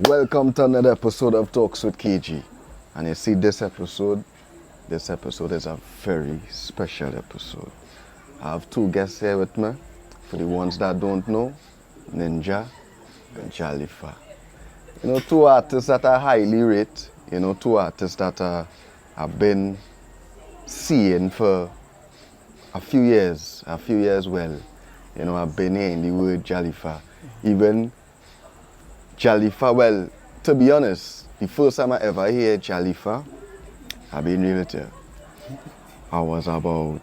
Welcome to another episode of Talks with KG. And you see this episode is a very special episode. I have two guests here with me. For the ones that don't know, Ninjah and Jalifa. You know, two artists that are highly rated. You know, two artists that I've been seeing for a few years well. You know, I've been hearing the word Jalifa. Even Jalifa, well, to be honest, the first time I ever heard Jalifa, I've been real with you. I was about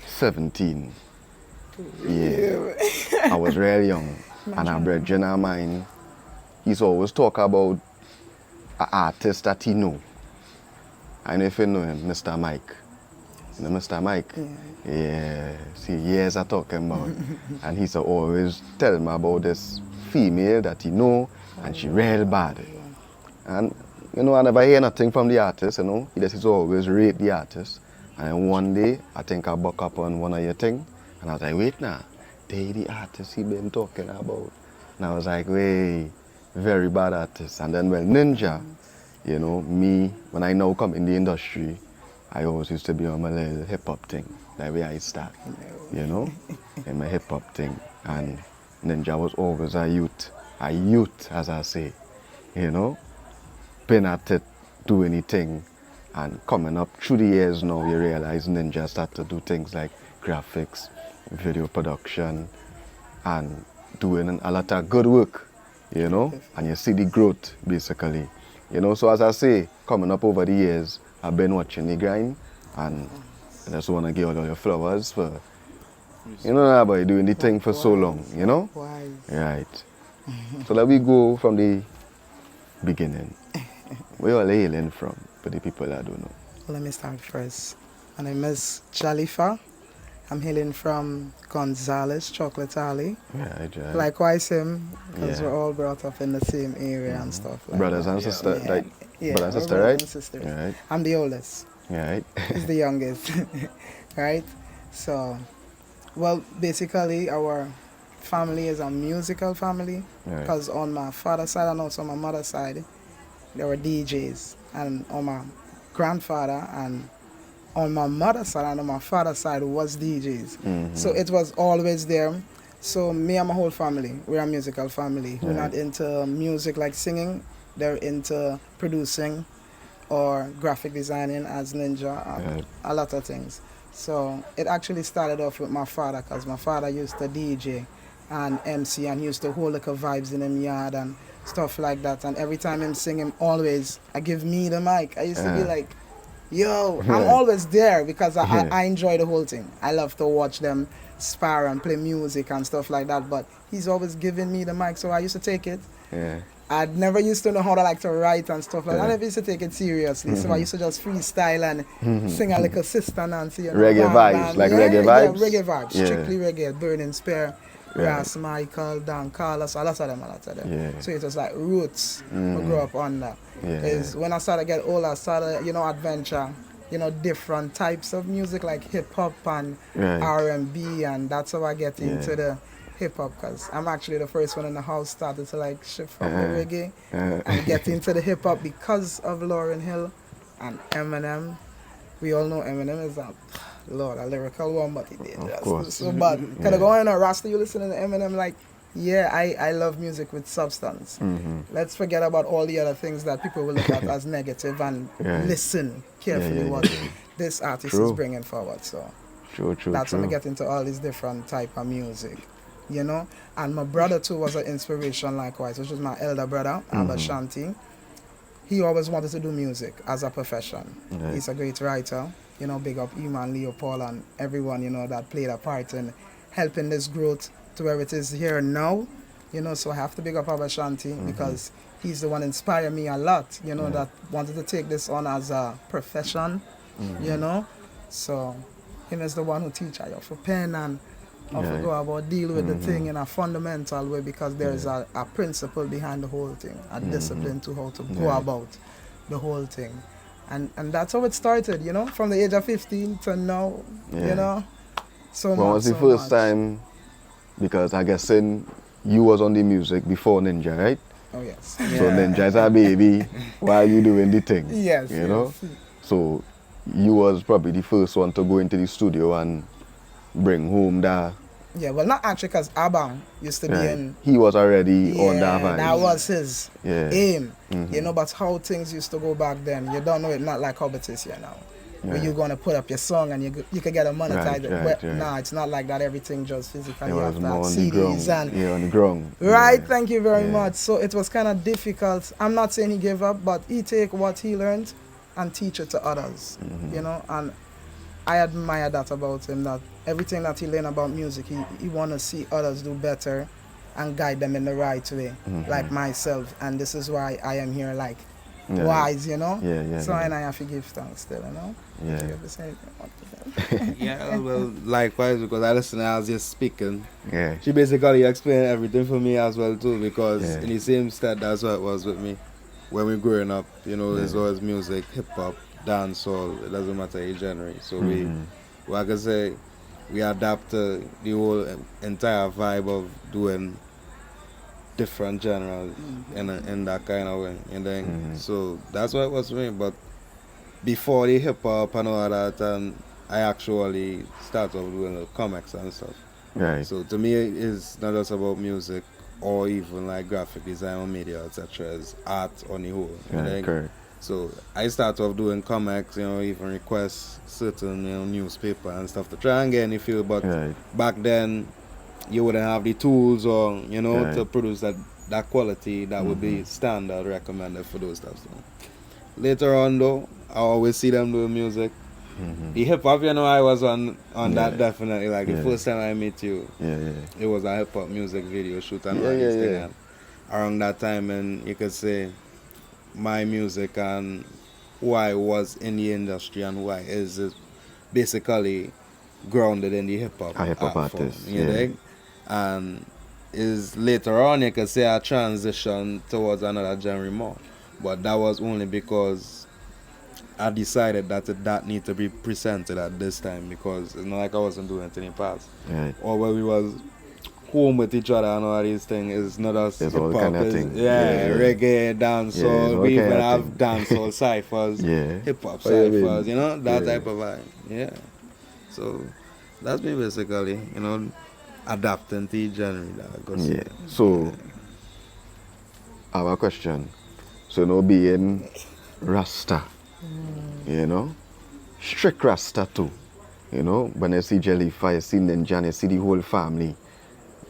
17. Yeah. I was really young. And a brethren of mine, he's always talk about an artist that he know. I don't know if you know him, Mr. Mike. You know Mr. Mike? Yeah. See, years I talking about. And he's always tell me about this female that he know, and she real bad. And, you know, I never hear nothing from the artist, you know. He just always rate the artist. And then one day, I think I buck up on one of your things, and I was like, wait now, they the artist he been talking about. And I was like, wait, very bad artist. And then, well, Ninjah, you know, me, when I now come in the industry, I always used to be on my little hip-hop thing. That way I start, you know, in my hip-hop thing. And Ninjah was always a youth as I say, you know, been at it, do anything. And coming up through the years now, you realize Ninjah start to do things like graphics, video production, and doing a lot of good work, you know, and you see the growth, basically. You know, so as I say, coming up over the years, I've been watching the grind, and I just want to give all your flowers for, you know, about doing the thing for so long, you know? Right. So let me go from the beginning. Where are you hailing from, for the people that don't know? Let me start first. My name is Jalifa. I'm hailing from Gonzales, Chocolate Alley. Yeah, Likewise him, because we're all brought up in the same area and stuff like brothers that. And sisters, Yeah. like, Yeah, brother and we're sister, brothers right? and sisters. Right. I'm the oldest. Right. He's the youngest. Right? So, well, basically our family is a musical family, because on my father's side and also my mother's side, there were DJs. And on my grandfather and on my mother's side and on my father's side was DJs. So it was always there. So me and my whole family, we're a musical family. We're not into music like singing. They're into producing or graphic designing as Ninjah, a lot of things. So it actually started off with my father, because my father used to DJ and MC and used to hold like a vibes in him yard and stuff like that. And every time him sing, him always give me the mic. I used to be like, yo, I'm always there, because I enjoy the whole thing. I love to watch them spar and play music and stuff like that, but he's always giving me the mic, so I used to take it. I never used to know how to like to write and stuff like that. I never used to take it seriously, so I used to just freestyle and sing a little Sister Nancy. You know, reggae vibes, like reggae vibes? Yeah, reggae vibes, strictly reggae, Burning Spear, Ras Michael, Dan Carlos, a lot of them. So it was like roots we grew up on that. Because when I started to get older, I started, you know, adventure, you know, different types of music like hip-hop and R&B, and that's how I get into the hip-hop, because I'm actually the first one in the house started to like shift from the reggae and get into the hip-hop because of Lauryn Hill and Eminem. We all know Eminem is a lyrical one, but he did just so bad. Kind of going on Rasta, you listening to Eminem like, yeah, I love music with substance. Let's forget about all the other things that people will look at as negative and listen carefully what this artist is bringing forward. So that's when I get into all these different type of music, you know. And my brother too was an inspiration likewise, which is my elder brother, Albert Shanti. He always wanted to do music as a profession. He's a great writer, you know, big up Eman, Leo, Paul, and everyone, you know, that played a part in helping this growth to where it is here now, you know. So I have to big up Albert Shanti, because he's the one inspired me a lot, you know, that wanted to take this on as a profession, you know. So him is the one who teach I for pen and how to go about deal with the thing in a fundamental way, because there's a principle behind the whole thing, a discipline to how to go about the whole thing. And that's how it started, you know, from the age of 15 to now, you know. So when was the first time, because I guess in you was on the music before Ninjah, right? Oh yes. So Ninja is a baby while you doing the thing. Yes. You know? So you was probably the first one to go into the studio and bring home the... Yeah, well, not actually, because Abang used to be in... He was already on that vibe. That was his aim. You know, but how things used to go back then, you don't know it, not like how it is here now. Where you're going to put up your song and you could get a monetized. Nah, it's not like that. Everything just physically. You have to have CDs and... on the ground. Right, thank you very much. So it was kind of difficult. I'm not saying he gave up, but he take what he learned and teach it to others. You know, and I admire that about him, that everything that he learned about music, he want to see others do better and guide them in the right way, like myself. And this is why I am here, like, wise, you know? So and I have to give thanks still, you know? Yeah, well, likewise, because I listened as you're speaking. She basically explained everything for me as well, too, because in the same state, that's what it was with me. When we growing up, you know, there's always music, hip-hop, dancehall, it doesn't matter your genre. So like I say, we adapt to the whole entire vibe of doing different genres in that kind of way. And then, so that's what it was for me. But before the hip hop and all that, I actually started off doing comics and stuff. So to me, it's not just about music or even like graphic design or media, etc. It's art on the whole. So I started off doing comics, you know, even request certain, you know, newspaper and stuff to try and get any feel. But back then, you wouldn't have the tools or, you know, to produce that quality that would be standard recommended for those stuff. So later on, though, I always see them doing music. The hip hop, you know, I was on that definitely. Like the first time I met you, it was a hip hop music video shoot and all these things. And around that time, and you could say my music and who I was in the industry and who I is basically grounded in the hip hop artist. You know? And is later on you could say I transition towards another genre more. But that was only because I decided that need to be presented at this time, because it's not like I wasn't doing it in the past. Or when we was home with each other and all these things, it's not us hip hop, kind of thing. Reggae, dancehall, we even have dancehall ciphers, hip hop ciphers, you know, that type of vibe. So that's me basically, you know, adapting to the genre that I got. So I have a question. So now being Rasta, you know, strict Rasta too, you know, when I see Jalifa, I see Ninjah, I see the whole family,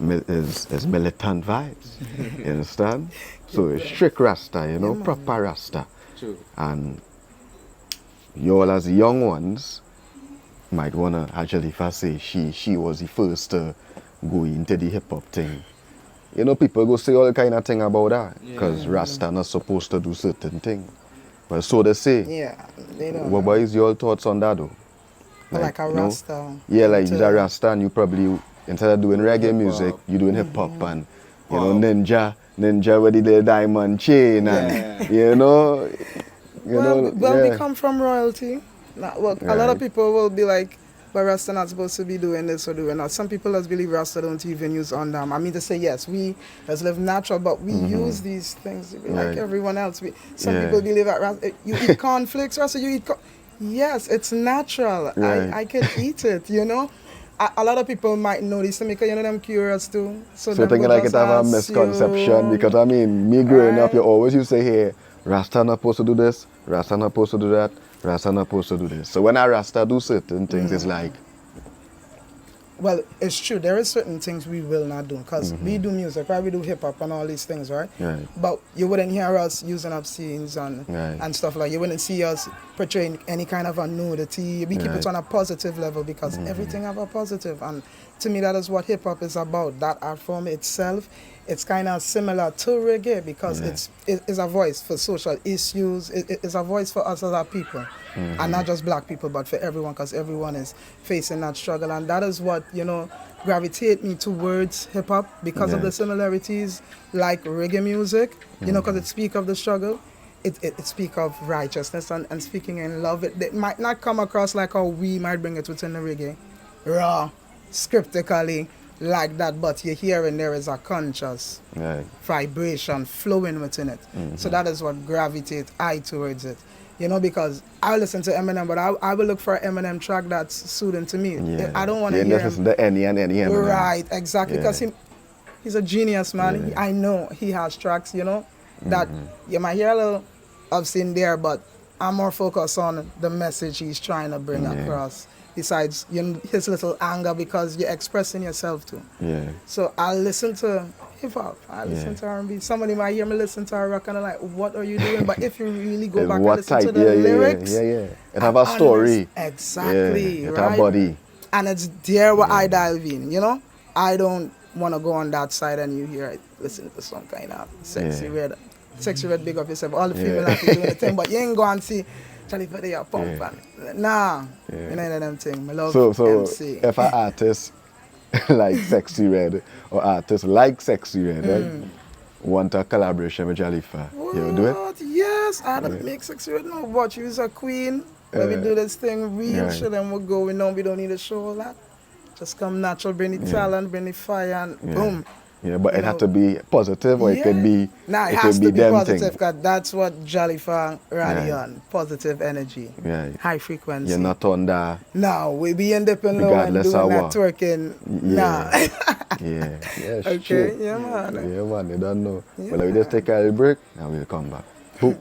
is militant vibes, you understand? So it's strict Rasta, you know, proper Rasta. And you all as young ones might wanna, as Jalifa say, she was the first to go into the hip hop thing. You know, people go say all kind of thing about that, because Rasta not supposed to do certain things. But so they say. They don't. What is your thoughts on that though? Like a Rasta. Like you're a Rasta and you probably, instead of doing reggae music, you're doing hip hop and, you know, Ninja with the little diamond chain and, you know. We come from royalty. A lot of people will be like, but Rasta not supposed to be doing this or doing that. Some people just believe Rasta don't even use underarm. I mean to say, yes, we just live natural, but we use these things to be like everyone else. Some people believe that Rasta, you eat cornflakes, Rasta, you eat yes, it's natural. I can eat it, you know. A lot of people might know this, because you know them curious too. So thinking like it have a misconception, because I mean, me growing up, you always used to say, hey, Rasta not supposed to do this, Rasta not supposed to do that, Rasta not supposed to do this. So when a Rasta do certain things, it's like... Well, it's true. There is certain things we will not do, because we do music, right? We do hip-hop and all these things, right? But you wouldn't hear us using up scenes and stuff like that. You wouldn't see us portraying any kind of a nudity. We keep it on a positive level, because everything have a positive. And to me, that is what hip-hop is about. That art form itself, it's kind of similar to reggae, because it's a voice for social issues. It's a voice for us as a people. And not just black people, but for everyone, because everyone is facing that struggle. And that is what, you know, gravitate me towards hip-hop, because of the similarities, like reggae music, you know, because it speaks of the struggle. It speaks of righteousness and speaking in love. It might not come across like how we might bring it within the reggae. Raw, scriptically, like that, but you're hearing there is a conscious vibration flowing within it. So that is what gravitates I towards it. You know, because I listen to Eminem, but I will look for an Eminem track that's soothing to me. Yeah. I don't want to hear him. The any Eminem. Right, exactly. Because he's a genius, man. I know he has tracks, you know, that you might hear a little obscene there, but I'm more focused on the message he's trying to bring across. Besides his little anger, because you're expressing yourself too. Yeah. So I listen to hip hop. I listen to R&B. Somebody might hear me listen to rock and they're like, "What are you doing?" But if you really go back and listen to the lyrics, it have a story. Exactly. It right? have body. And it's there where I dive in. You know, I don't want to go on that side and you hear it. Listen to some kind of sexy red. Sexy red, big of yourself. All the female have to do the thing, but you ain't go and see Jalifa they are pump and nah. You know them thing. I love so MC. If an artist like Sexy Red or artist like Sexy Red, right, want a collaboration with Jalifa, you will do it? Yes, I don't make Sexy Red no, but you's a queen. When we do this thing real shit, then we'll go. We don't need to show all that. Just come natural, bring the talent, bring the fire, and boom. Yeah, but it had to be positive, or it could be. Nah, it has to be positive, because that's what Jalifa rally on. Positive energy. Yeah. High frequency. You're not on that. No, we be independent and doing that twerking. Nah. Yeah, okay, true. yeah, man. Yeah, man, they don't know. Well, we just take a little break and we'll come back. Boop.